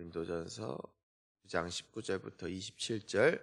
고린도전서 9장 19절부터 27절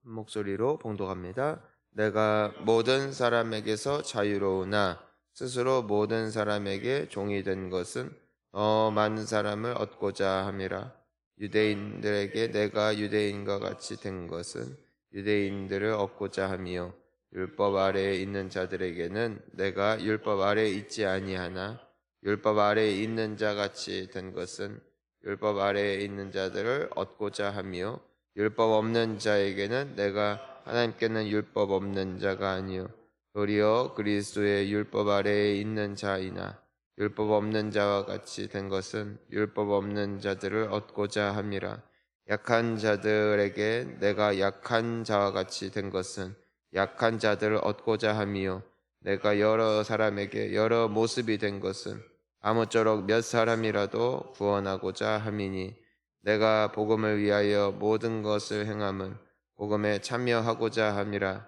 한 목소리로 봉독합니다. 내가 모든 사람에게서 자유로우나 스스로 모든 사람에게 종이 된 것은 더 많은 사람을 얻고자 함이라. 유대인들에게 내가 유대인과 같이 된 것은 유대인들을 얻고자 함이요 율법 아래에 있는 자들에게는 내가 율법 아래에 있지 아니하나 율법 아래에 있는 자 같이 된 것은 율법 아래에 있는 자들을 얻고자 하며 율법 없는 자에게는 내가 하나님께는 율법 없는 자가 아니요 도리어 그리스도의 율법 아래에 있는 자이나 율법 없는 자와 같이 된 것은 율법 없는 자들을 얻고자 함이라. 약한 자들에게 내가 약한 자와 같이 된 것은 약한 자들을 얻고자 함이요 내가 여러 사람에게 여러 모습이 된 것은 아무쪼록 몇 사람이라도 구원하고자 함이니 내가 복음을 위하여 모든 것을 행함은 복음에 참여하고자 함이라.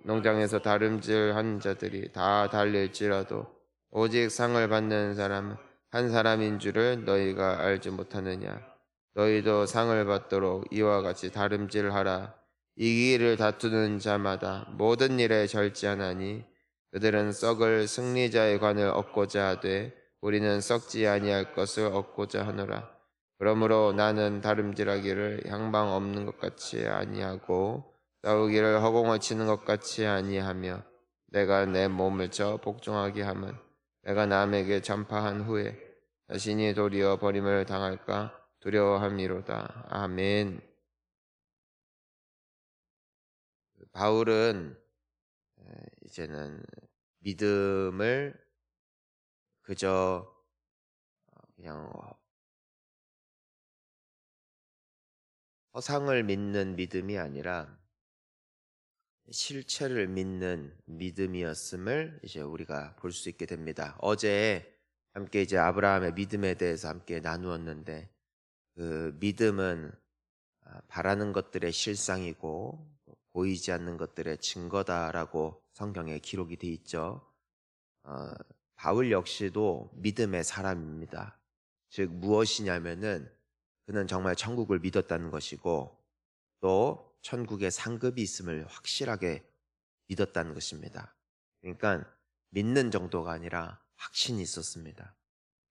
농장에서 다름질한 자들이 다 달릴지라도 오직 상을 받는 사람은 한 사람인 줄을 너희가 알지 못하느냐. 너희도 상을 받도록 이와 같이 다름질하라. 이기를 다투는 자마다 모든 일에 절제하나니 그들은 썩을 승리자의 관을 얻고자 하되 우리는 썩지 아니할 것을 얻고자 하노라. 그러므로 나는 다름질하기를 향방 없는 것 같이 아니하고 싸우기를 허공을 치는 것 같이 아니하며 내가 내 몸을 쳐 복종하게 함은 내가 남에게 전파한 후에 자신이 도리어 버림을 당할까 두려워함이로다. 아멘. 바울은 이제는 믿음을 그저 그냥 허상을 믿는 믿음이 아니라 실체를 믿는 믿음이었음을 이제 우리가 볼 수 있게 됩니다. 어제 함께 이제 아브라함의 믿음에 대해서 함께 나누었는데 그 믿음은 바라는 것들의 실상이고 보이지 않는 것들의 증거다라고 성경에 기록이 돼 있죠. 바울 역시도 믿음의 사람입니다. 즉 무엇이냐면은 그는 정말 천국을 믿었다는 것이고 또 천국에 상급이 있음을 확실하게 믿었다는 것입니다. 그러니까 믿는 정도가 아니라 확신이 있었습니다.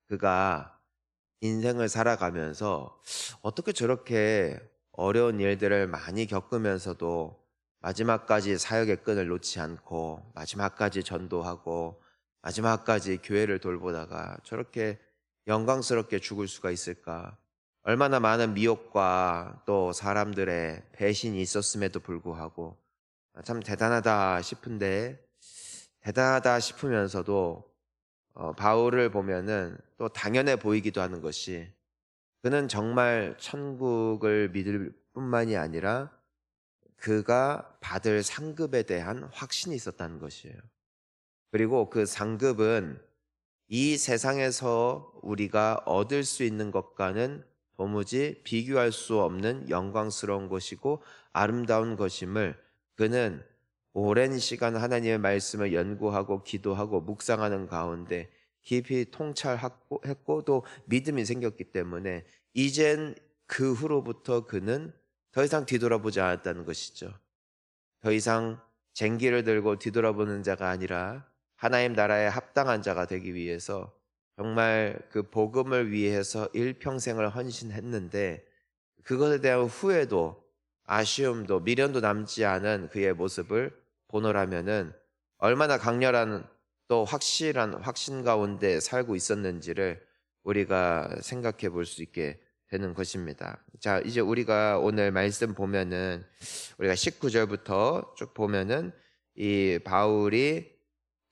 그가 인생을 살아가면서 어떻게 저렇게 어려운 일들을 많이 겪으면서도 마지막까지 사역의 끈을 놓지 않고 마지막까지 전도하고 마지막까지 교회를 돌보다가 저렇게 영광스럽게 죽을 수가 있을까? 얼마나 많은 미혹과 또 사람들의 배신이 있었음에도 불구하고 참 대단하다 싶은데 대단하다 싶으면서도 바울을 보면은 또 당연해 보이기도 하는 것이 그는 정말 천국을 믿을 뿐만이 아니라 그가 받을 상급에 대한 확신이 있었다는 것이에요. 그리고 그 상급은 이 세상에서 우리가 얻을 수 있는 것과는 도무지 비교할 수 없는 영광스러운 것이고 아름다운 것임을 그는 오랜 시간 하나님의 말씀을 연구하고 기도하고 묵상하는 가운데 깊이 통찰했고 또 믿음이 생겼기 때문에 이젠 그 후로부터 그는 더 이상 뒤돌아보지 않았다는 것이죠. 더 이상 쟁기를 들고 뒤돌아보는 자가 아니라 하나님 나라에 합당한 자가 되기 위해서 정말 그 복음을 위해서 일평생을 헌신했는데 그것에 대한 후회도 아쉬움도 미련도 남지 않은 그의 모습을 보노라면은 얼마나 강렬한 또 확실한 확신 가운데 살고 있었는지를 우리가 생각해 볼 수 있게 되는 것입니다. 자, 이제 우리가 오늘 말씀 보면은 우리가 19절부터 쭉 보면은 이 바울이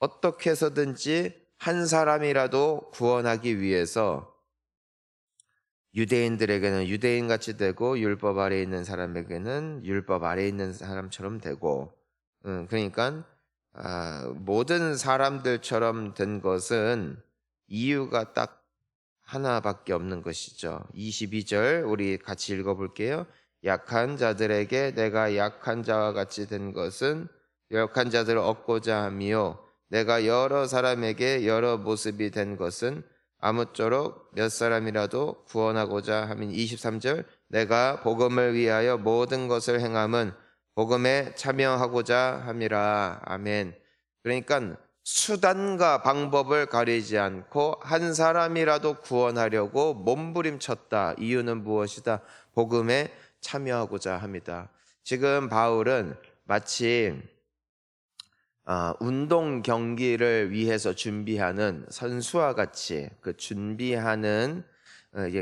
어떻게 해서든지 한 사람이라도 구원하기 위해서 유대인들에게는 유대인같이 되고 율법 아래에 있는 사람에게는 율법 아래에 있는 사람처럼 되고 그러니까 모든 사람들처럼 된 것은 이유가 딱 하나밖에 없는 것이죠. 22절 우리 같이 읽어볼게요. 약한 자들에게 내가 약한 자와 같이 된 것은 약한 자들을 얻고자 하며 내가 여러 사람에게 여러 모습이 된 것은 아무쪼록 몇 사람이라도 구원하고자 하면 23절 내가 복음을 위하여 모든 것을 행함은 복음에 참여하고자 함이라. 아멘. 그러니까 수단과 방법을 가리지 않고 한 사람이라도 구원하려고 몸부림쳤다. 이유는 무엇이다? 복음에 참여하고자 합니다. 지금 바울은 마치 운동 경기를 위해서 준비하는 선수와 같이 그 준비하는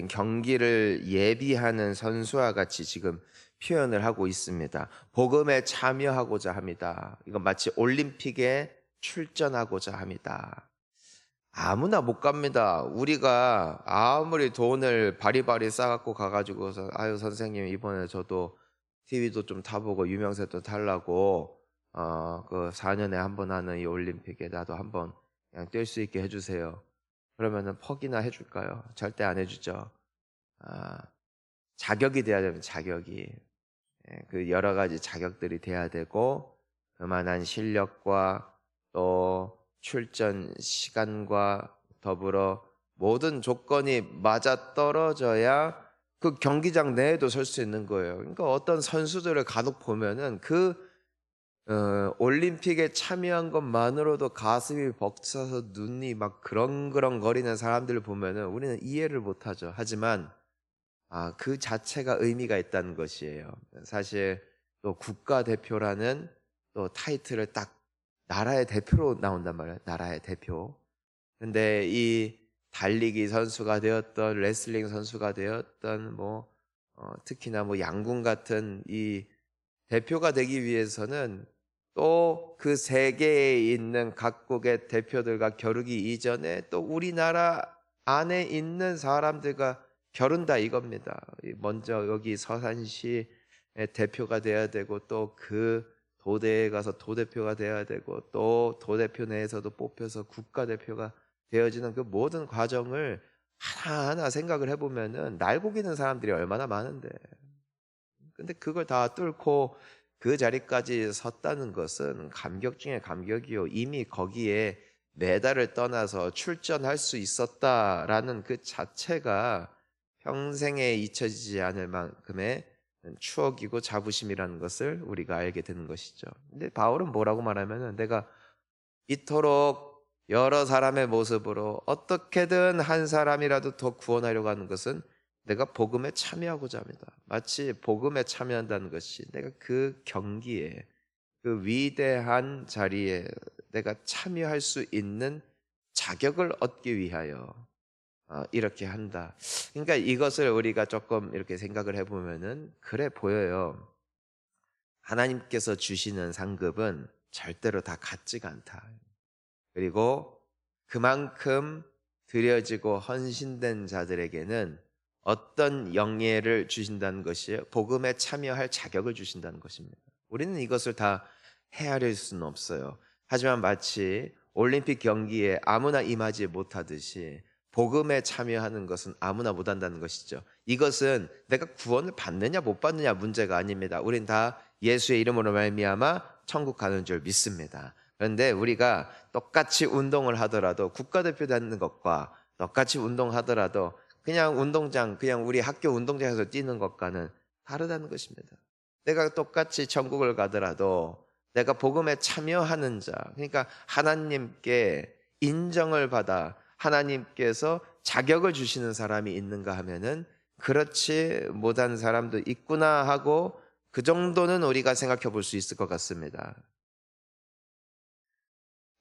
경기를 예비하는 선수와 같이 지금 표현을 하고 있습니다. 복음에 참여하고자 합니다. 이건 마치 올림픽에 출전하고자 합니다. 아무나 못 갑니다. 우리가 아무리 돈을 바리바리 싸갖고 가가지고서 아유 선생님 이번에 저도 TV도 좀 타보고 유명세도 타려고 그 4년에 한 번 하는 이 올림픽에 나도 한번 그냥 뛸 수 있게 해주세요. 그러면은 퍽이나 해줄까요? 절대 안 해주죠. 자격이 돼야 됩니다. 자격이. 그 여러 가지 자격들이 돼야 되고 그만한 실력과 또 출전 시간과 더불어 모든 조건이 맞아떨어져야 그 경기장 내에도 설 수 있는 거예요. 그러니까 어떤 선수들을 간혹 보면은 올림픽에 참여한 것만으로도 가슴이 벅차서 눈이 막 그렁그렁 거리는 사람들을 보면은 우리는 이해를 못하죠. 하지만 그 자체가 의미가 있다는 것이에요. 사실 또 국가대표라는 또 타이틀을 딱 나라의 대표로 나온단 말이에요. 나라의 대표. 근데 이 달리기 선수가 되었던 레슬링 선수가 되었던 특히나 양궁 같은 이 대표가 되기 위해서는 또 그 세계에 있는 각국의 대표들과 겨루기 이전에 또 우리나라 안에 있는 사람들과 겨룬다 이겁니다. 먼저 여기 서산시의 대표가 돼야 되고 또 그 도대에 가서 도대표가 돼야 되고 또 도대표 내에서도 뽑혀서 국가대표가 되어지는 그 모든 과정을 하나하나 생각을 해보면은 날고기는 사람들이 얼마나 많은데 근데 그걸 다 뚫고 그 자리까지 섰다는 것은 감격 중에 감격이요. 이미 거기에 메달을 떠나서 출전할 수 있었다라는 그 자체가 평생에 잊혀지지 않을 만큼의 추억이고 자부심이라는 것을 우리가 알게 되는 것이죠. 근데 바울은 뭐라고 말하면은 내가 이토록 여러 사람의 모습으로 어떻게든 한 사람이라도 더 구원하려고 하는 것은 내가 복음에 참여하고자 합니다. 마치 복음에 참여한다는 것이 내가 그 경기에 그 위대한 자리에 내가 참여할 수 있는 자격을 얻기 위하여 이렇게 한다. 그러니까 이것을 우리가 조금 이렇게 생각을 해보면은 그래 보여요. 하나님께서 주시는 상급은 절대로 다 같지가 않다. 그리고 그만큼 드려지고 헌신된 자들에게는 어떤 영예를 주신다는 것이에요. 복음에 참여할 자격을 주신다는 것입니다. 우리는 이것을 다 헤아릴 수는 없어요. 하지만 마치 올림픽 경기에 아무나 임하지 못하듯이 복음에 참여하는 것은 아무나 못한다는 것이죠. 이것은 내가 구원을 받느냐 못 받느냐 문제가 아닙니다. 우린 다 예수의 이름으로 말미암아 천국 가는 줄 믿습니다. 그런데 우리가 똑같이 운동을 하더라도 국가대표 되는 것과 똑같이 운동하더라도 그냥 운동장, 그냥 우리 학교 운동장에서 뛰는 것과는 다르다는 것입니다. 내가 똑같이 천국을 가더라도 내가 복음에 참여하는 자, 그러니까 하나님께 인정을 받아 하나님께서 자격을 주시는 사람이 있는가 하면은 그렇지 못한 사람도 있구나 하고 그 정도는 우리가 생각해 볼 수 있을 것 같습니다.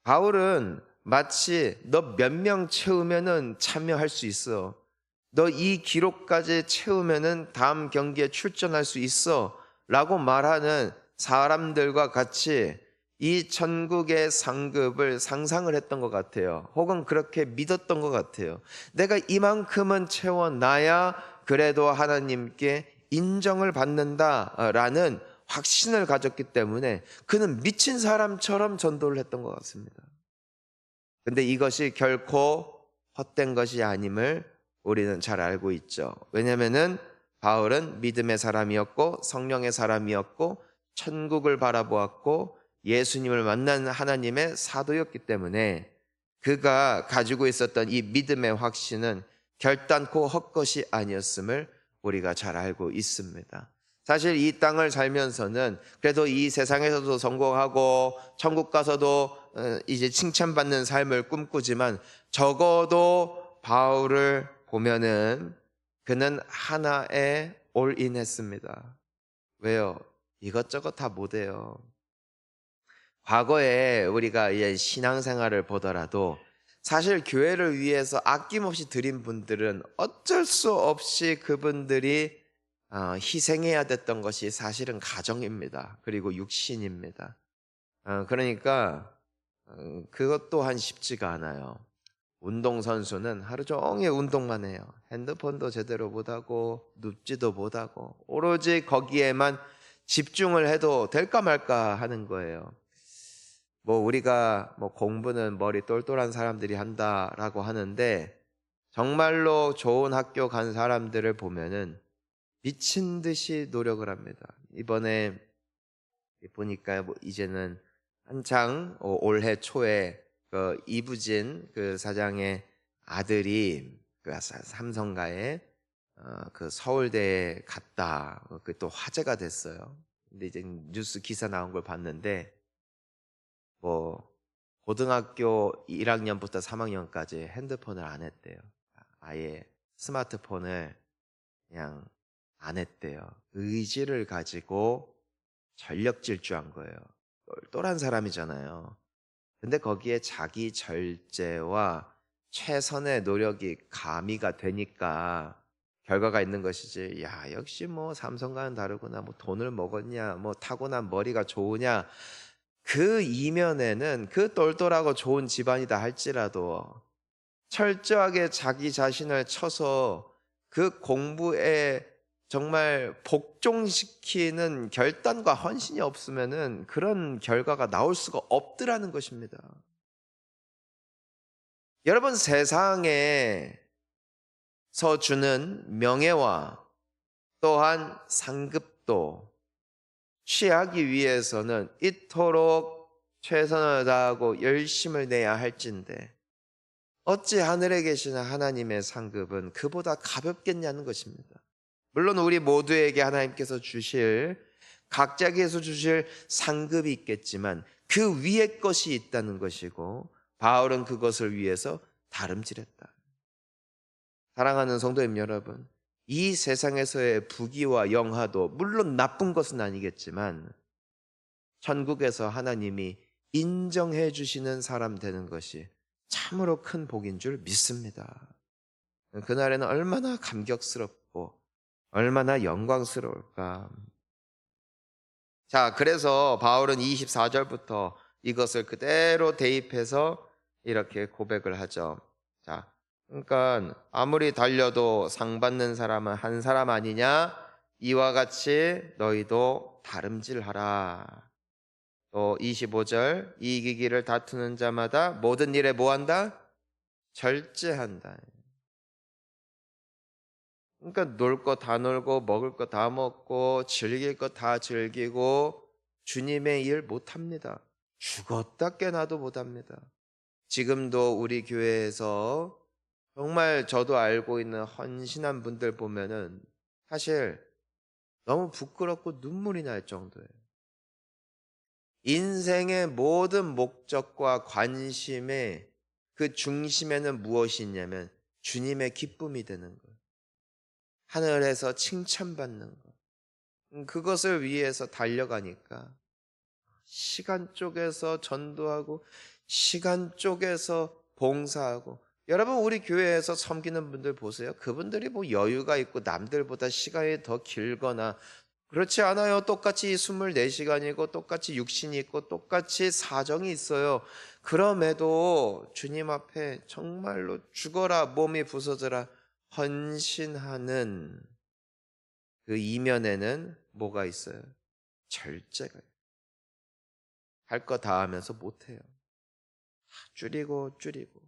바울은 마치 너 몇 명 채우면은 참여할 수 있어. 너 이 기록까지 채우면은 다음 경기에 출전할 수 있어. 라고 말하는 사람들과 같이 이 천국의 상급을 상상을 했던 것 같아요. 혹은 그렇게 믿었던 것 같아요. 내가 이만큼은 채워놔야 그래도 하나님께 인정을 받는다라는 확신을 가졌기 때문에 그는 미친 사람처럼 전도를 했던 것 같습니다. 근데 이것이 결코 헛된 것이 아님을 우리는 잘 알고 있죠. 왜냐하면은 바울은 믿음의 사람이었고 성령의 사람이었고 천국을 바라보았고 예수님을 만난 하나님의 사도였기 때문에 그가 가지고 있었던 이 믿음의 확신은 결단코 헛것이 아니었음을 우리가 잘 알고 있습니다. 사실 이 땅을 살면서는 그래도 이 세상에서도 성공하고 천국 가서도 이제 칭찬받는 삶을 꿈꾸지만, 적어도 바울을 보면은 그는 하나에 올인했습니다. 왜요? 이것저것 다 못해요. 과거에 우리가 이제 신앙생활을 보더라도 사실 교회를 위해서 아낌없이 드린 분들은 어쩔 수 없이 그분들이 희생해야 됐던 것이 사실은 가정입니다. 그리고 육신입니다. 그러니까 그것 또한 쉽지가 않아요. 운동선수는 하루 종일 운동만 해요. 핸드폰도 제대로 못하고 눕지도 못하고 오로지 거기에만 집중을 해도 될까 말까 하는 거예요. 뭐 우리가 뭐 공부는 머리 똘똘한 사람들이 한다라고 하는데, 정말로 좋은 학교 간 사람들을 보면은 미친 듯이 노력을 합니다. 이번에 보니까 뭐 이제는 한창 올해 초에 그 이부진 그 사장의 아들이 그 삼성가에 그 서울대에 갔다. 그 또 화제가 됐어요. 근데 이제 뉴스 기사 나온 걸 봤는데, 뭐 고등학교 1학년부터 3학년까지 핸드폰을 안 했대요. 아예 스마트폰을 그냥 안 했대요. 의지를 가지고 전력 질주한 거예요. 똘똘한 사람이잖아요. 근데 거기에 자기 절제와 최선의 노력이 가미가 되니까 결과가 있는 것이지. 야, 역시 뭐 삼성과는 다르구나. 뭐 돈을 먹었냐, 뭐 타고난 머리가 좋으냐. 그 이면에는 그 똘똘하고 좋은 집안이다 할지라도 철저하게 자기 자신을 쳐서 그 공부에 정말 복종시키는 결단과 헌신이 없으면은 그런 결과가 나올 수가 없더라는 것입니다. 여러분, 세상에서 주는 명예와 또한 상급도 취하기 위해서는 이토록 최선을 다하고 열심을 내야 할진데, 어찌 하늘에 계시는 하나님의 상급은 그보다 가볍겠냐는 것입니다. 물론 우리 모두에게 하나님께서 주실, 각자에게서 주실 상급이 있겠지만 그 위에 것이 있다는 것이고, 바울은 그것을 위해서 다름질했다. 사랑하는 성도님 여러분, 이 세상에서의 부귀와 영화도 물론 나쁜 것은 아니겠지만 천국에서 하나님이 인정해 주시는 사람 되는 것이 참으로 큰 복인 줄 믿습니다. 그날에는 얼마나 감격스럽고 얼마나 영광스러울까. 자, 그래서 바울은 24절부터 이것을 그대로 대입해서 이렇게 고백을 하죠. 자, 그러니까 아무리 달려도 상 받는 사람은 한 사람 아니냐? 이와 같이 너희도 다름질하라. 또 25절, 이기기를 다투는 자마다 모든 일에 뭐한다? 절제한다. 그러니까 놀 거 다 놀고 먹을 거 다 먹고 즐길 거 다 즐기고 주님의 일 못합니다. 죽었다 깨나도 못합니다. 지금도 우리 교회에서 정말 저도 알고 있는 헌신한 분들 보면은 사실 너무 부끄럽고 눈물이 날 정도예요. 인생의 모든 목적과 관심의 그 중심에는 무엇이 있냐면 주님의 기쁨이 되는 거예요. 하늘에서 칭찬받는 것. 그것을 위해서 달려가니까 시간 쪼개서 전도하고 시간 쪼개서 봉사하고. 여러분, 우리 교회에서 섬기는 분들 보세요. 그분들이 뭐 여유가 있고 남들보다 시간이 더 길거나 그렇지 않아요. 똑같이 24시간이고 똑같이 육신이 있고 똑같이 사정이 있어요. 그럼에도 주님 앞에 정말로 죽어라 몸이 부서져라 헌신하는 그 이면에는 뭐가 있어요? 절제가. 할 거 다 하면서 못해요. 줄이고 줄이고.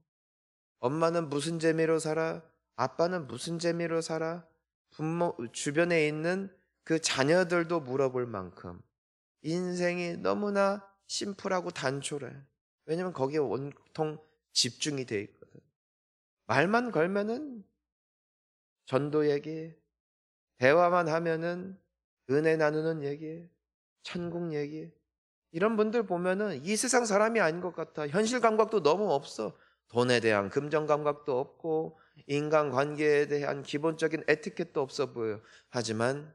엄마는 무슨 재미로 살아? 아빠는 무슨 재미로 살아? 부모 주변에 있는 그 자녀들도 물어볼 만큼 인생이 너무나 심플하고 단촐해. 왜냐면 거기에 온통 집중이 돼 있거든. 말만 걸면은 전도 얘기, 대화만 하면은 은혜 나누는 얘기, 천국 얘기. 이런 분들 보면은 이 세상 사람이 아닌 것 같아. 현실 감각도 너무 없어. 돈에 대한 금전 감각도 없고 인간 관계에 대한 기본적인 에티켓도 없어 보여요. 하지만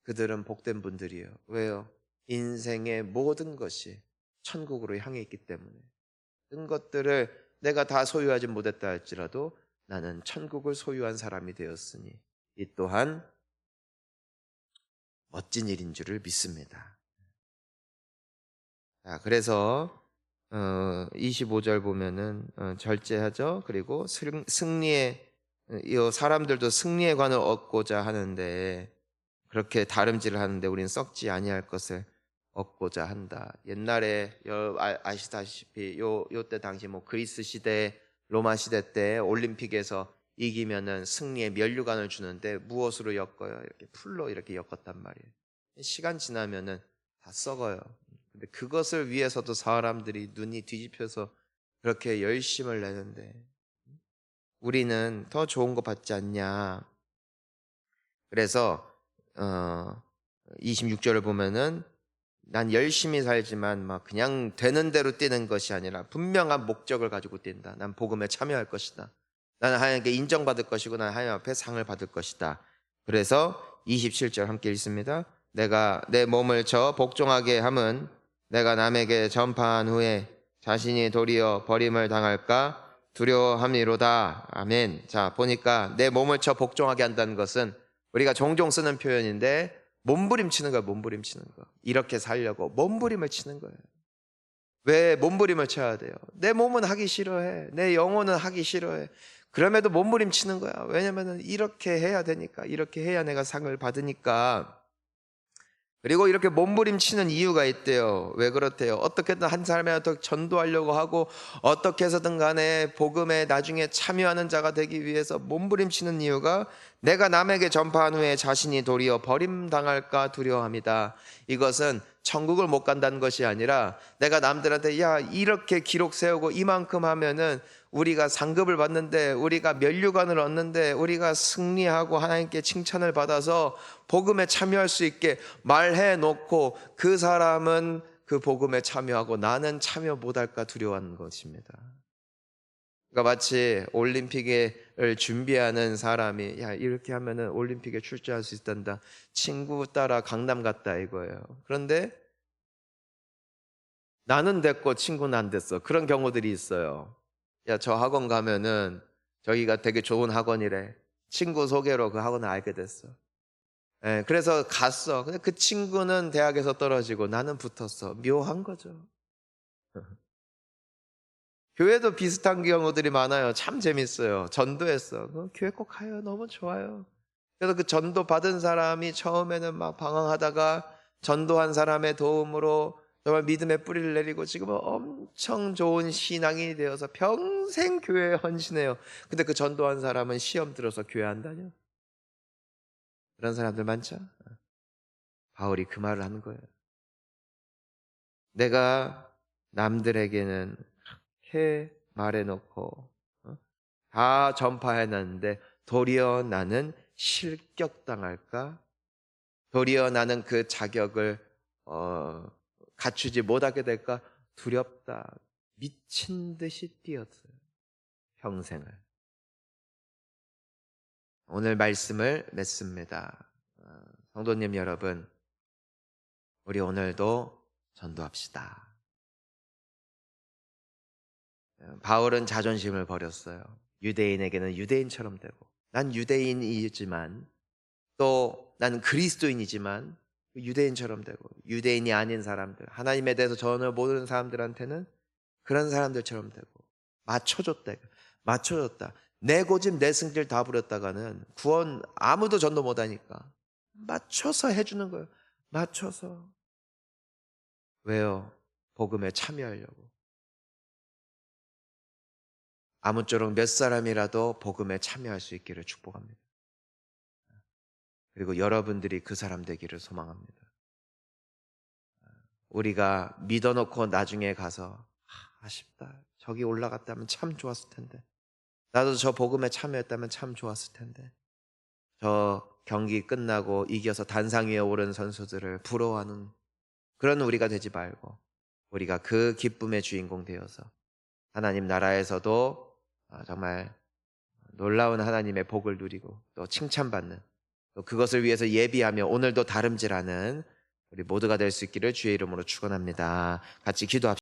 그들은 복된 분들이에요. 왜요? 인생의 모든 것이 천국으로 향해 있기 때문에. 모든 것들을 내가 다 소유하지 못했다 할지라도 나는 천국을 소유한 사람이 되었으니 이 또한 멋진 일인 줄을 믿습니다. 자, 그래서 25절 보면은 절제하죠. 그리고 승리의 이 사람들도 승리의 관을 얻고자 하는데 그렇게 다름질을 하는데 우리는 썩지 아니할 것을 얻고자 한다. 옛날에 아시다시피 요때 당시 뭐 그리스 시대, 로마 시대 때 올림픽에서 이기면은 승리의 면류관을 주는데 무엇으로 엮어요? 이렇게 풀로 이렇게 엮었단 말이에요. 시간 지나면은 다 썩어요. 근데 그것을 위해서도 사람들이 눈이 뒤집혀서 그렇게 열심을 내는데 우리는 더 좋은 거 받지 않냐. 그래서 26절을 보면은 난 열심히 살지만 막 그냥 되는 대로 뛰는 것이 아니라 분명한 목적을 가지고 뛴다. 난 복음에 참여할 것이다. 나는 하나님께 인정받을 것이고 난 하나님 앞에 상을 받을 것이다. 그래서 27절 함께 읽습니다. 내가 내 몸을 저 복종하게 함은 내가 남에게 전파한 후에 자신이 도리어 버림을 당할까 두려워함이로다. 아멘. 자, 보니까 내 몸을 쳐 복종하게 한다는 것은 우리가 종종 쓰는 표현인데 몸부림치는 거야. 몸부림치는 거. 이렇게 살려고 몸부림을 치는 거예요. 왜 몸부림을 쳐야 돼요? 내 몸은 하기 싫어해. 내 영혼은 하기 싫어해. 그럼에도 몸부림치는 거야. 왜냐면은 이렇게 해야 되니까. 이렇게 해야 내가 상을 받으니까. 그리고 이렇게 몸부림치는 이유가 있대요. 왜 그렇대요? 어떻게든 한 사람이라도 전도하려고 하고 어떻게 해서든 간에 복음에 나중에 참여하는 자가 되기 위해서 몸부림치는 이유가 내가 남에게 전파한 후에 자신이 도리어 버림당할까 두려워합니다. 이것은 천국을 못 간다는 것이 아니라 내가 남들한테 야 이렇게 기록 세우고 이만큼 하면은 우리가 상급을 받는데 우리가 면류관을 얻는데 우리가 승리하고 하나님께 칭찬을 받아서 복음에 참여할 수 있게 말해 놓고 그 사람은 그 복음에 참여하고 나는 참여 못할까 두려워하는 것입니다. 그러니까 마치 올림픽을 준비하는 사람이 야 이렇게 하면은 올림픽에 출전할 수 있단다. 친구 따라 강남 갔다 이거예요. 그런데 나는 됐고 친구는 안 됐어. 그런 경우들이 있어요. 야, 저 학원 가면은 저기가 되게 좋은 학원이래. 친구 소개로 그 학원을 알게 됐어. 예, 그래서 갔어. 근데 그 친구는 대학에서 떨어지고 나는 붙었어. 묘한 거죠. 교회도 비슷한 경우들이 많아요. 참 재밌어요. 전도했어. 교회 꼭 가요. 너무 좋아요. 그래서 그 전도 받은 사람이 처음에는 막 방황하다가 전도한 사람의 도움으로 정말 믿음의 뿌리를 내리고 지금은 엄청 좋은 신앙이 되어서 평생 교회에 헌신해요. 근데 그 전도한 사람은 시험 들어서 교회 안 다녀. 그런 사람들 많죠? 바울이 그 말을 하는 거예요. 내가 남들에게는 그렇게 말해놓고 다 전파해놨는데 도리어 나는 실격당할까? 도리어 나는 그 자격을 갖추지 못하게 될까? 두렵다. 미친 듯이 뛰었어요. 평생을. 오늘 말씀을 맺습니다. 성도님 여러분, 우리 오늘도 전도합시다. 바울은 자존심을 버렸어요. 유대인에게는 유대인처럼 되고 난 유대인이지만 또 나는 그리스도인이지만 유대인처럼 되고 유대인이 아닌 사람들 하나님에 대해서 전혀 모르는 사람들한테는 그런 사람들처럼 되고 맞춰줬다. 내 고집 내 승질 다 부렸다가는 구원 아무도 전도 못하니까 맞춰서 해주는 거예요. 맞춰서. 왜요? 복음에 참여하려고. 아무쪼록 몇 사람이라도 복음에 참여할 수 있기를 축복합니다. 그리고 여러분들이 그 사람 되기를 소망합니다. 우리가 믿어놓고 나중에 가서 아쉽다. 저기 올라갔다면 참 좋았을 텐데. 나도 저 복음에 참여했다면 참 좋았을 텐데. 저 경기 끝나고 이겨서 단상 위에 오른 선수들을 부러워하는 그런 우리가 되지 말고 우리가 그 기쁨의 주인공 되어서 하나님 나라에서도 정말 놀라운 하나님의 복을 누리고 또 칭찬받는 또 그것을 위해서 예비하며 오늘도 다름질하는 우리 모두가 될 수 있기를 주의 이름으로 축원합니다. 같이 기도합시다.